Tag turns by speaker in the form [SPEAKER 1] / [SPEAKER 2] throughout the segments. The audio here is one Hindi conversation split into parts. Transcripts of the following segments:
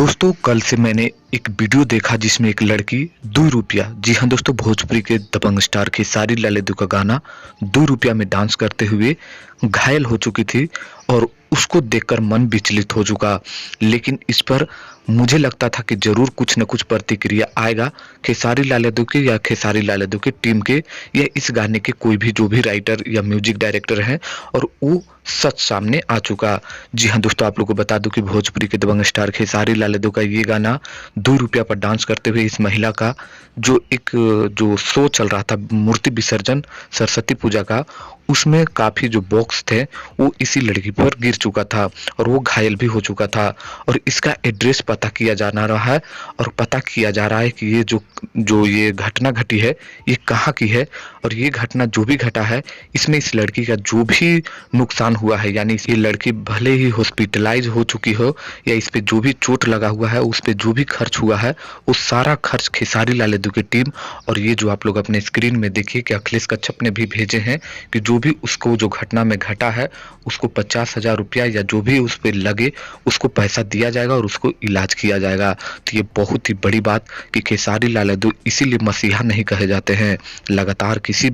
[SPEAKER 1] दोस्तों कल से मैंने एक वीडियो देखा जिसमें एक लड़की 2 रुपया, जी हाँ दोस्तों, भोजपुरी के दबंग स्टार खेसारी लाल यादव का गाना 2 रुपया में डांस करते हुए घायल हो चुकी थी और उसको देखकर मन विचलित हो चुका। लेकिन इस पर मुझे लगता था कि जरूर कुछ न कुछ प्रतिक्रिया आएगा खेसारी लाल यादव के या खेसारी लाल यादव की टीम के या इस गाने के कोई भी जो भी राइटर या म्यूजिक डायरेक्टर हैं, और वो सच सामने आ चुका। जी हाँ दोस्तों, आप लोगों को बता दूं कि भोजपुरी के दबंग स्टार खेसारी लाल यादव का ये गाना 2 रुपया पर डांस करते हुए इस महिला का जो शो चल रहा था मूर्ति विसर्जन सरस्वती पूजा का, उसमें काफी जो बॉक्स थे वो इसी लड़की पर गिर चुका था और वो घायल भी हो चुका था। और इसका एड्रेस पता किया जा रहा है और पता किया जा रहा है कि ये जो जो ये घटना घटी है ये कहाँ की है, और ये घटना जो भी घटा है इसमें इस लड़की का जो भी नुकसान हुआ है, यानी ये लड़की भले ही हॉस्पिटलाइज हो चुकी हो या इस पे जो भी चोट लगा हुआ है, उस पे जो भी खर्च हुआ है वो सारा खर्च खेसारी लाल यादव की टीम, और ये जो आप लोग अपने स्क्रीन में देखिए कि अखिलेश कच्छप ने भी भेजे हैं कि जो भी उसको जो घटना में घटा है उसको 50,000 रुपया या जो भी उस पे लगे उसको पैसा दिया जाएगा और उसको इलाज किया जाएगा। तो ये बहुत ही बड़ी बात कि खेसारी लाल यादव इसीलिए मसीहा नहीं कहे जाते हैं, लगातार किसी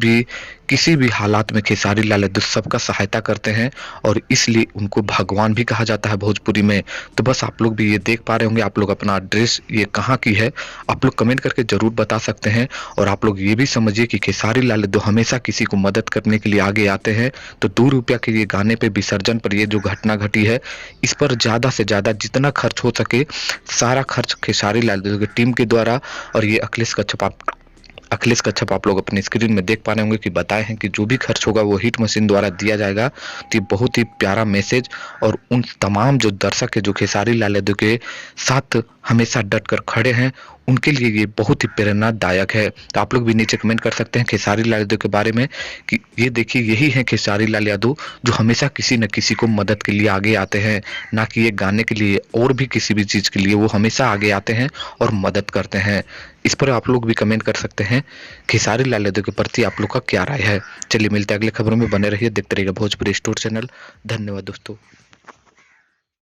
[SPEAKER 1] भी हालात में खेसारी लाल यादव सबका सहायता करते हैं और इसलिए उनको भगवान भी कहा जाता है भोजपुरी में। तो बस आप लोग भी ये देख पा रहे होंगे, आप लोग अपना एड्रेस ये कहाँ की है आप लोग कमेंट करके जरूर बता सकते हैं। और आप लोग ये भी समझिए कि खेसारी लाल यादव हमेशा किसी को मदद करने के लिए आगे आते हैं। तो 2 रुपया के ये गाने पे विसर्जन पर ये जो घटना घटी है इस पर ज्यादा से ज्यादा जितना खर्च हो सके सारा खर्च खेसारी लाल यादव की टीम के द्वारा, और ये अखिलेश कच्छप आप लोग अपनी स्क्रीन में देख पा रहे होंगे कि बताए हैं कि जो भी खर्च होगा वो हिट मशीन द्वारा दिया जाएगा। तो ये बहुत ही प्यारा मैसेज, और उन तमाम जो दर्शक है जो खेसारी लाल यादव के साथ हमेशा डट कर खड़े हैं उनके लिए ये बहुत ही प्रेरणादायक है। तो आप लोग भी नीचे कमेंट कर सकते हैं खेसारी लाल यादव के बारे में कि ये देखिए यही है खेसारी लाल यादव जो हमेशा किसी न किसी को मदद के लिए आगे आते हैं, ना कि ये गाने के लिए और भी किसी भी चीज के लिए वो हमेशा आगे आते हैं और मदद करते हैं। इस पर आप लोग भी कमेंट कर सकते हैं खेसारी लाल यादव के प्रति आप लोग का क्या राय है। चलिए मिलते हैं अगले खबरों में, बने रहिए, देखते रहिएगा भोजपुरी स्टोर चैनल। धन्यवाद दोस्तों।